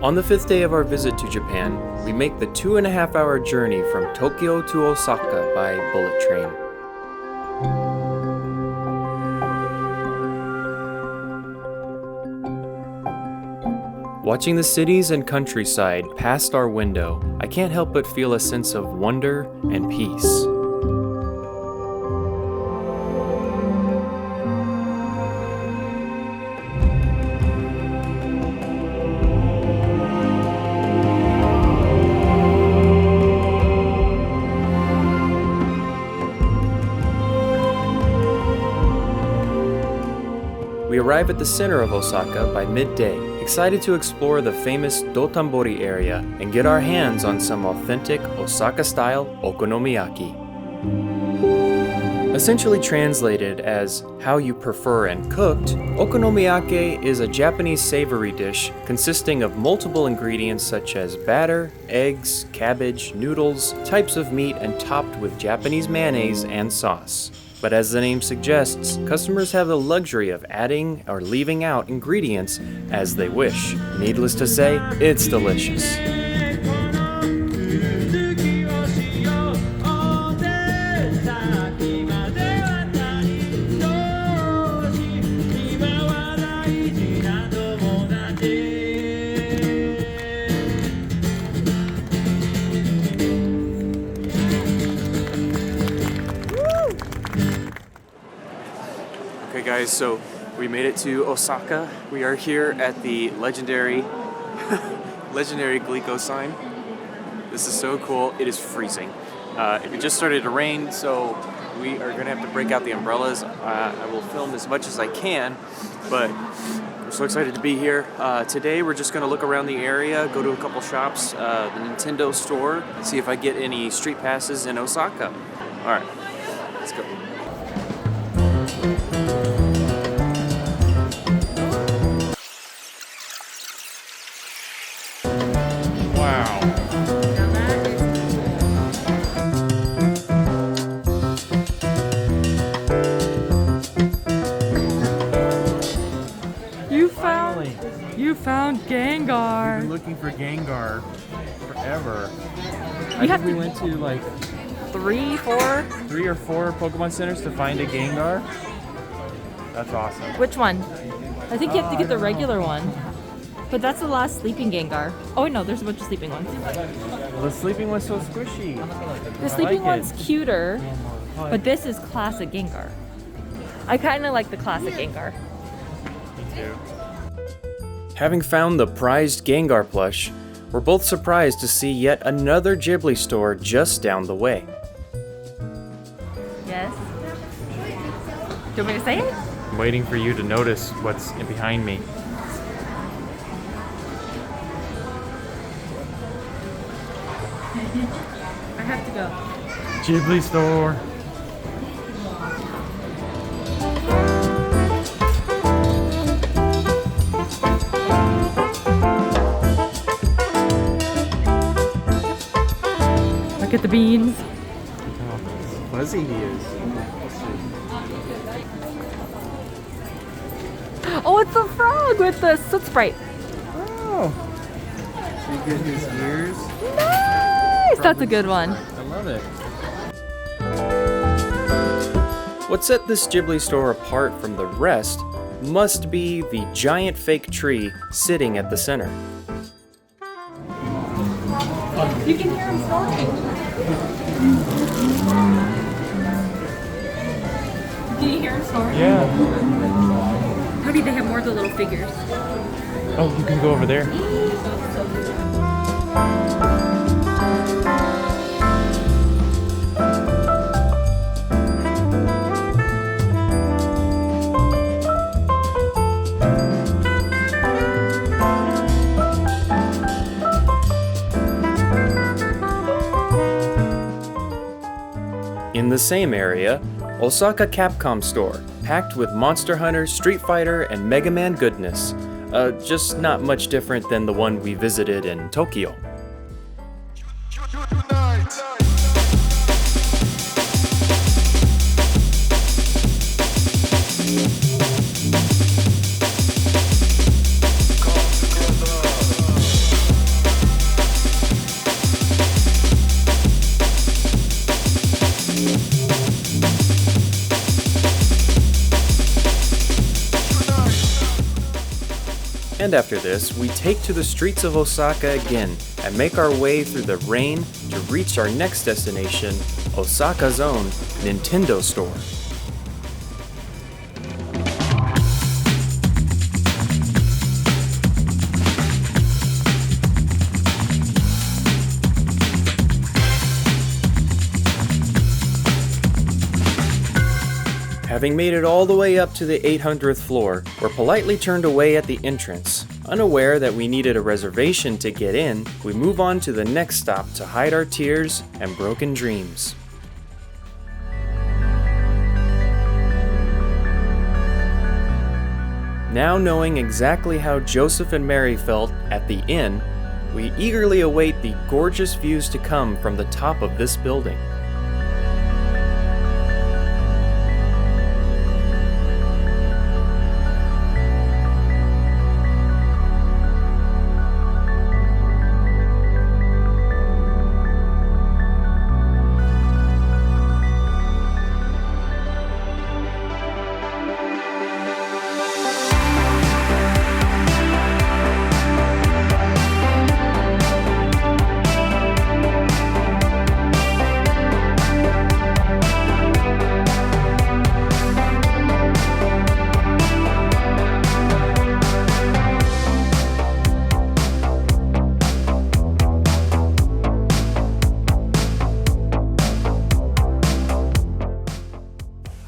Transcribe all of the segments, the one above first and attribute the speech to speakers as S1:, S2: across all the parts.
S1: On the 5th day of our visit to Japan, we make the 2.5-hour journey from Tokyo to Osaka by bullet train. Watching the cities and countryside past our window, I can't help but feel a sense of wonder and peace. We arrive at the center of Osaka by midday, excited to explore the famous Dotonbori area and get our hands on some authentic Osaka-style okonomiyaki. Essentially translated as how you prefer and cooked, okonomiyaki is a Japanese savory dish consisting of multiple ingredients such as batter, eggs, cabbage, noodles, types of meat, and topped with Japanese mayonnaise and sauce. But as the name suggests, customers have the luxury of adding or leaving out ingredients as they wish. Needless to say, it's delicious. Okay guys, so we made it to Osaka. We are here at the legendary Glico sign. This is so cool. It is freezing. It just started to rain, so we are gonna have to break out the umbrellas. I will film as much as I can, but I'm so excited to be here. Today we're just gonna look around the area, go to a couple shops, the Nintendo store, see if I get any street passes in Osaka. All right, let's go.
S2: You found Gengar.
S3: We've been looking for Gengar forever. We went to like
S2: 3 or 4
S3: Pokemon centers to find a Gengar. That's awesome.
S2: Which one? I think you have to get the regular one. But that's the last sleeping Gengar. Oh no, there's a bunch of sleeping ones.
S3: Well, the sleeping one's so squishy.
S2: The sleeping one's cuter, but this is classic Gengar. I kind of like the classic Gengar.
S3: Me too.
S1: Having found the prized Gengar plush, we're both surprised to see yet another Ghibli store just down the way.
S2: Yes? Do you want me to say it?
S3: I'm waiting for you to notice what's behind me.
S2: I have to go.
S3: Ghibli store.
S2: Look at the beans.
S3: Oh, fuzzy he is.
S2: Oh, it's a frog with the soot sprite.
S3: Oh. So you get his ears.
S2: Nice! That's a good one.
S3: I love it.
S1: What set this Ghibli store apart from the rest must be the giant fake tree sitting at the center.
S2: You can hear him snoring. Can you hear him snoring?
S3: Yeah.
S2: Maybe they have more of the little figures.
S3: Oh, you can go over there.
S1: In the same area, Osaka Capcom store, packed with Monster Hunter, Street Fighter, and Mega Man goodness. Just not much different than the one we visited in Tokyo. And after this, we take to the streets of Osaka again and make our way through the rain to reach our next destination, Osaka Zone Nintendo Store. Having made it all the way up to the 800th floor, we're politely turned away at the entrance. Unaware that we needed a reservation to get in, we move on to the next stop to hide our tears and broken dreams. Now knowing exactly how Joseph and Mary felt at the inn, we eagerly await the gorgeous views to come from the top of this building.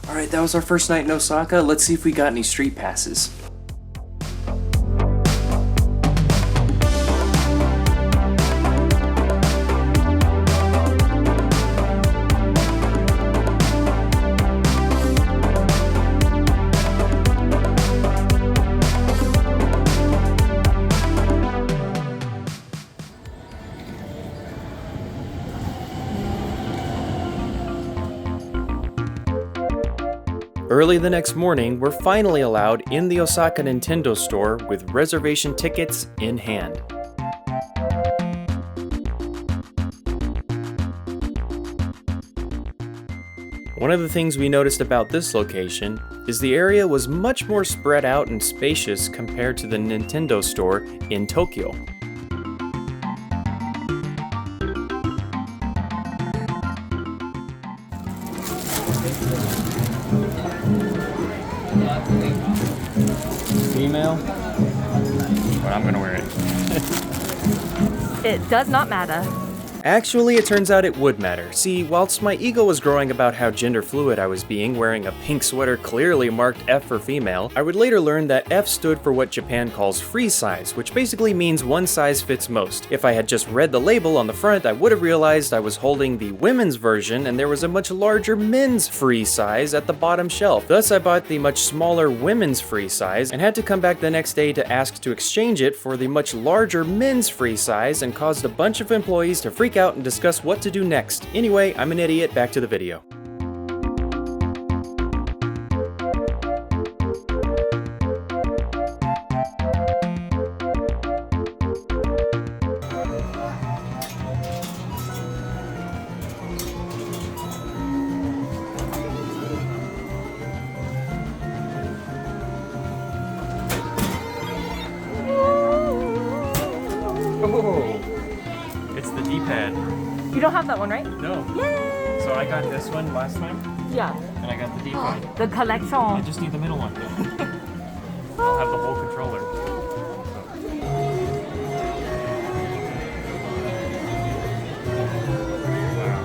S1: Alright, that was our first night in Osaka. Let's see if we got any street passes. Early the next morning, we're finally allowed in the Osaka Nintendo store with reservation tickets in hand. One of the things we noticed about this location is the area was much more spread out and spacious compared to the Nintendo store in Tokyo. Female? But I'm gonna wear it.
S2: It does not matter.
S1: Actually, it turns out it would matter. See, whilst my ego was growing about how gender fluid I was being, wearing a pink sweater clearly marked F for female, I would later learn that F stood for what Japan calls free size, which basically means one size fits most. If I had just read the label on the front, I would have realized I was holding the women's version and there was a much larger men's free size at the bottom shelf. Thus, I bought the much smaller women's free size and had to come back the next day to ask to exchange it for the much larger men's free size and caused a bunch of employees to freak out and discuss what to do next. Anyway, I'm an idiot, back to the video. Oh, it's the D-pad.
S2: You don't have that one, right?
S1: No.
S2: Yay!
S1: So I got this one last time,
S2: Yeah.
S1: and I got the D-pad.
S2: The collection.
S1: I just need the middle one. I'll have the whole controller. Wow.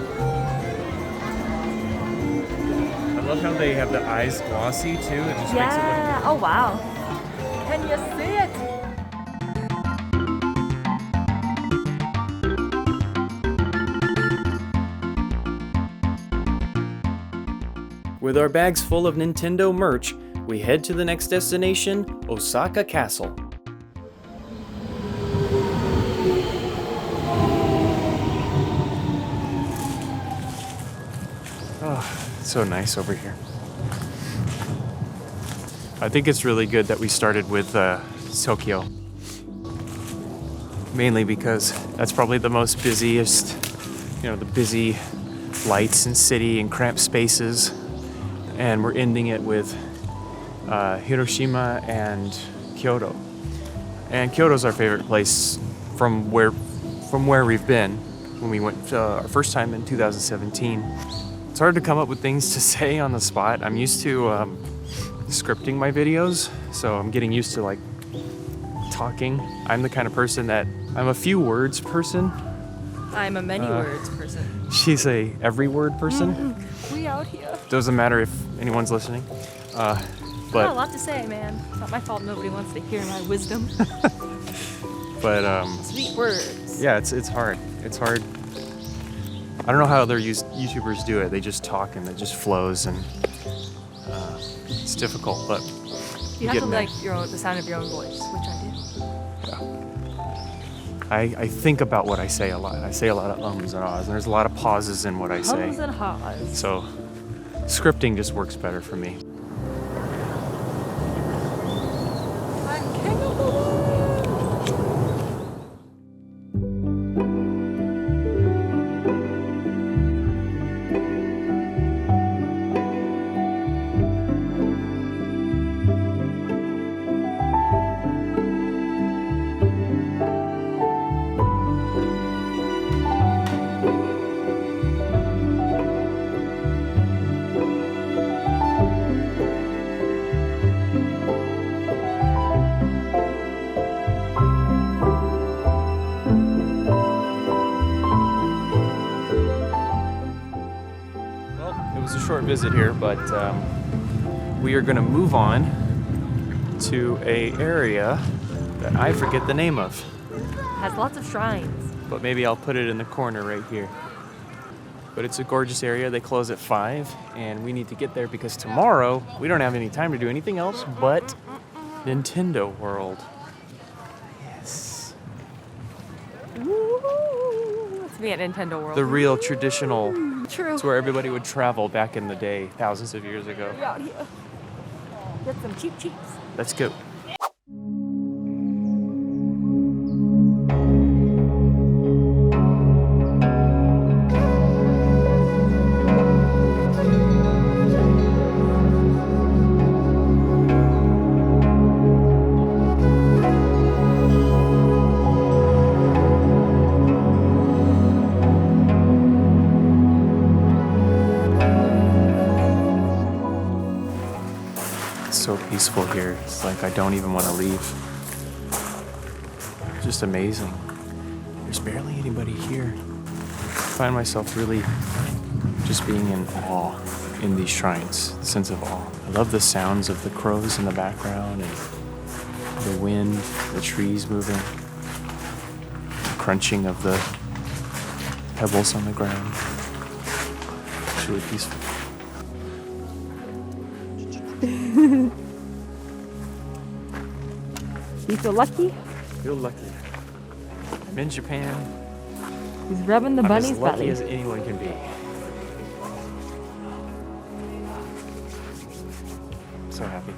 S1: I love how they have the eyes glossy too. It just makes it look.
S2: Yeah. Oh wow. Can you see it?
S1: With our bags full of Nintendo merch, we head to the next destination, Osaka Castle. Oh, it's so nice over here. I think it's really good that we started with Tokyo. Mainly because that's probably the most busiest, the busy lights and city and cramped spaces. And we're ending it with Hiroshima and Kyoto. And Kyoto's our favorite place from where we've been when we went our first time in 2017. It's hard to come up with things to say on the spot. I'm used to scripting my videos, so I'm getting used to like talking. I'm the kind of person that I'm a few words person.
S2: I'm a many words person.
S1: She's a every word person.
S2: We out here.
S1: Doesn't matter if anyone's listening.
S2: Got a lot to say, man. It's not my fault nobody wants to hear my wisdom.
S1: But
S2: Sweet words.
S1: yeah, it's hard. It's hard. I don't know how other YouTubers do it. They just talk and it just flows, and it's difficult. But
S2: You have to like the sound of your own voice, which I do.
S1: Yeah. I think about what I say a lot. I say a lot of ums and ahs, and there's a lot of pauses in what I say.
S2: Hums and haws.
S1: So scripting just works better for me. Short visit here, but we are going to move on to a area that I forget the name of.
S2: Has lots of shrines.
S1: But maybe I'll put it in the corner right here. But it's a gorgeous area. They close at 5, and we need to get there because tomorrow we don't have any time to do anything else but Nintendo World. Yes.
S2: Let's be at Nintendo World.
S1: The real traditional.
S2: True.
S1: It's where everybody would travel back in the day, thousands of years ago.
S2: We're out here. Get some cheap cheeps.
S1: Let's go. So peaceful here. It's like I don't even want to leave. Just amazing. There's barely anybody here. I find myself really just being in awe in these shrines, the sense of awe. I love the sounds of the crows in the background and the wind, the trees moving, the crunching of the pebbles on the ground. It's really peaceful.
S2: You feel lucky?
S1: Feel lucky. I'm in Japan.
S2: He's rubbing the bunny's
S1: I'm as lucky
S2: belly.
S1: as anyone can be. So happy.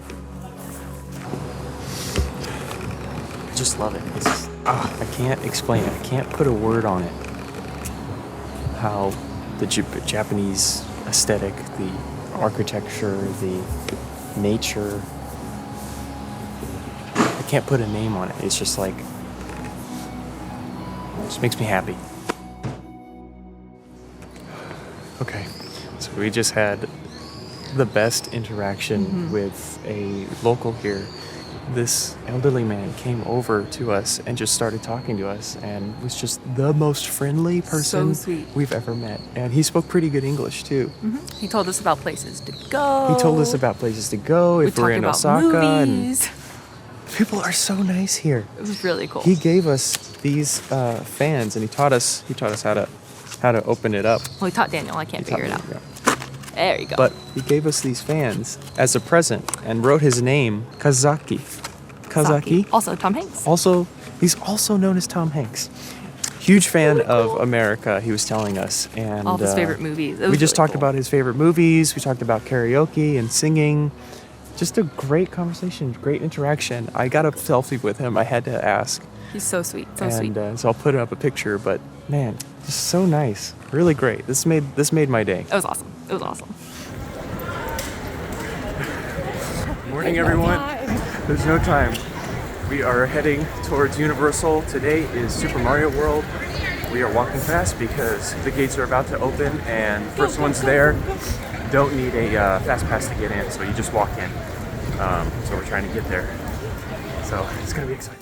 S1: I just love it. It's I can't explain it. I can't put a word on it. How the Japanese aesthetic, the architecture, the nature. I can't put a name on it. It's just like, it just makes me happy. Okay, so we just had the best interaction with a local here. This elderly man came over to us and just started talking to us and was just the most friendly person we've ever met. And he spoke pretty good English too.
S2: He told us about places to go.
S1: He told us about places to go if we're in Osaka.
S2: Movies.
S1: And people are so nice here.
S2: It was really cool.
S1: He gave us these fans and he taught us how to open it up.
S2: Well, he taught Daniel. I can't figure it out.
S1: Yeah.
S2: There you go.
S1: But he gave us these fans as a present and wrote his name, Kazaki. Kazaki.
S2: Also, Tom Hanks.
S1: Also, he's also known as Tom Hanks. Huge fan of America, he was telling us. And
S2: all of his favorite movies.
S1: We just talked about his favorite movies. We talked about karaoke and singing. Just a great conversation, great interaction. I got a selfie with him. I had to ask.
S2: He's so sweet, so
S1: and,
S2: sweet.
S1: So I'll put up a picture, but Man, just so nice. Really great. This made my day.
S2: It was awesome. It was awesome.
S1: Morning, everyone. There's no time. We are heading towards Universal. Today is Super Mario World. We are walking fast because the gates are about to open and the first ones there don't need a fast pass to get in, so you just walk in. So we're trying to get there. So it's gonna be exciting.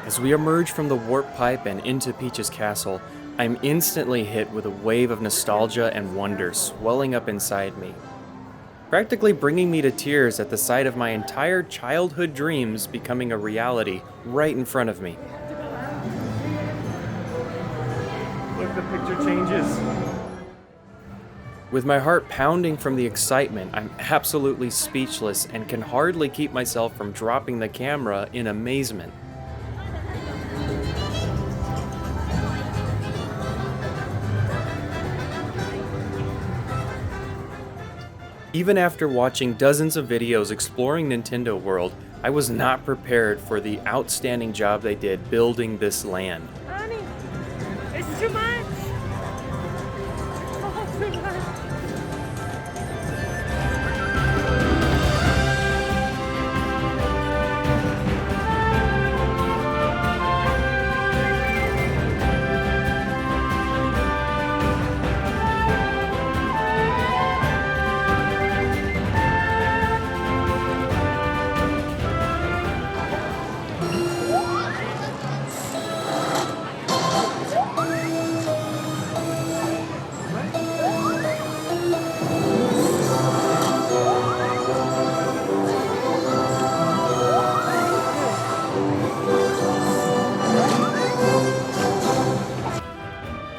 S1: As we emerge from the warp pipe and into Peach's castle, I'm instantly hit with a wave of nostalgia and wonder swelling up inside me, practically bringing me to tears at the sight of my entire childhood dreams becoming a reality right in front of me. Look, the picture changes. With my heart pounding from the excitement, I'm absolutely speechless and can hardly keep myself from dropping the camera in amazement. Even after watching dozens of videos exploring Nintendo World, I was not prepared for the outstanding job they did building this land.
S2: Honey, it's too much. Oh, too much.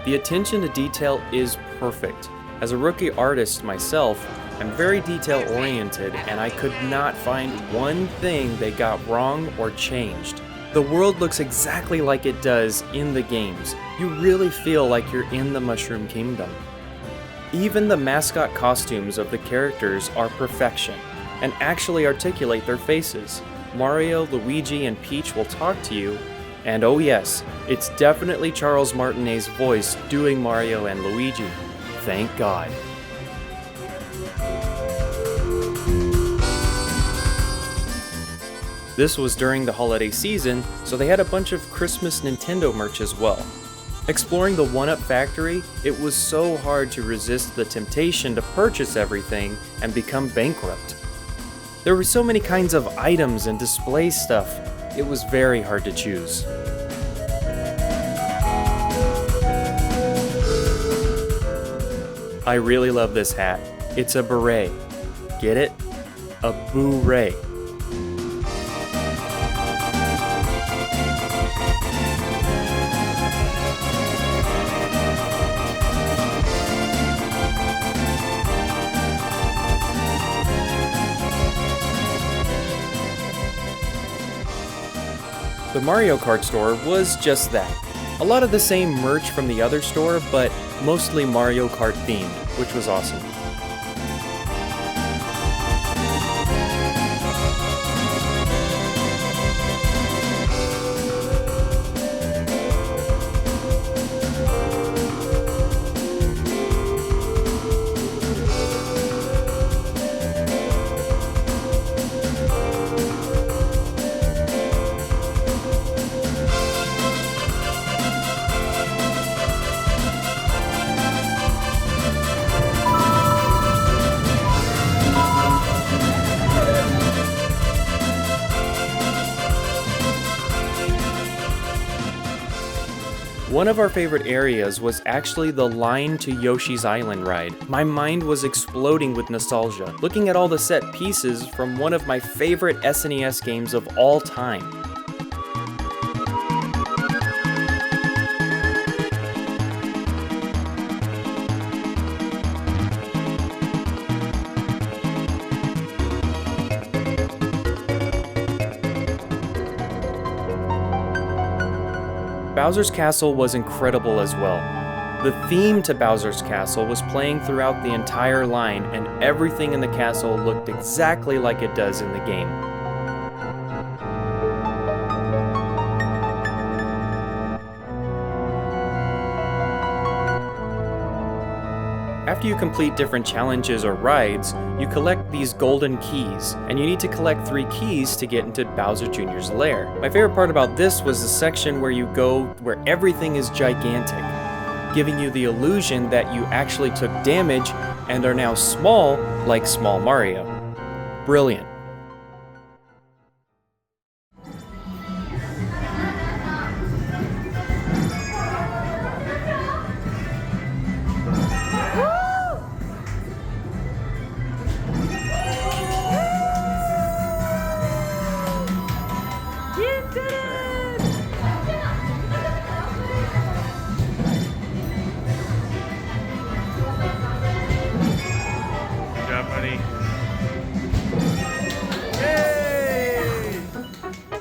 S1: The attention to detail is perfect. As a rookie artist myself, I'm very detail-oriented, and I could not find one thing they got wrong or changed. The world looks exactly like it does in the games. You really feel like you're in the Mushroom Kingdom. Even the mascot costumes of the characters are perfection, and actually articulate their faces. Mario, Luigi, and Peach will talk to you, and oh yes, it's definitely Charles Martinet's voice doing Mario and Luigi. Thank God. This was during the holiday season, so they had a bunch of Christmas Nintendo merch as well. Exploring the 1-Up factory, it was so hard to resist the temptation to purchase everything and become bankrupt. There were so many kinds of items and display stuff, it was very hard to choose. I really love this hat. It's a beret. Get it? A boo-ray. The Mario Kart store was just that. A lot of the same merch from the other store, but mostly Mario Kart themed, which was awesome. One of our favorite areas was actually the line to Yoshi's Island ride. My mind was exploding with nostalgia, looking at all the set pieces from one of my favorite SNES games of all time. Bowser's Castle was incredible as well. The theme to Bowser's Castle was playing throughout the entire line, and everything in the castle looked exactly like it does in the game. After you complete different challenges or rides, you collect these golden keys, and you need to collect 3 keys to get into Bowser Jr.'s lair. My favorite part about this was the section where you go where everything is gigantic, giving you the illusion that you actually took damage and are now small like Small Mario. Brilliant.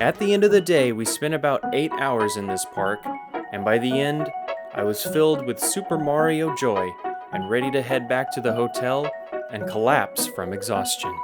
S1: At the end of the day, we spent about 8 hours in this park, and by the end, I was filled with Super Mario joy and ready to head back to the hotel and collapse from exhaustion.